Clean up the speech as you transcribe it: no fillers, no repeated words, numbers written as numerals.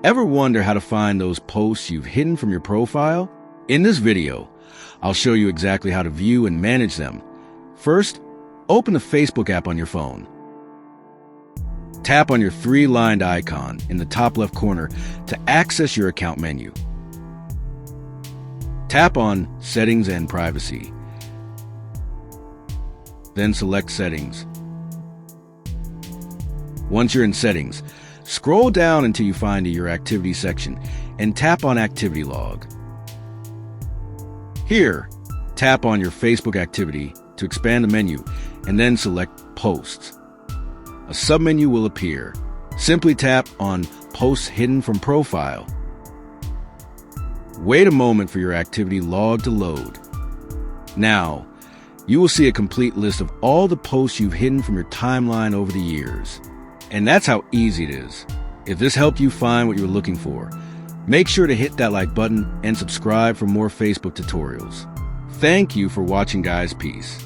Ever wonder how to find those posts you've hidden from your profile? In this video, I'll show you exactly how to view and manage them. First, open the Facebook app on your phone. Tap on your three-lined icon in the top left corner to access your account menu. Tap on Settings and Privacy. Then select Settings. Once you're in Settings, scroll down until you find Your Activity section and tap on Activity Log. Here, tap on your Facebook activity to expand the menu and then select Posts. A submenu will appear. Simply tap on Posts Hidden from Profile. Wait a moment for your activity log to load. Now, you will see a complete list of all the posts you've hidden from your timeline over the years. And that's how easy it is. If this helped you find what you were looking for, make sure to hit that like button and subscribe for more Facebook tutorials. Thank you for watching, guys. Peace.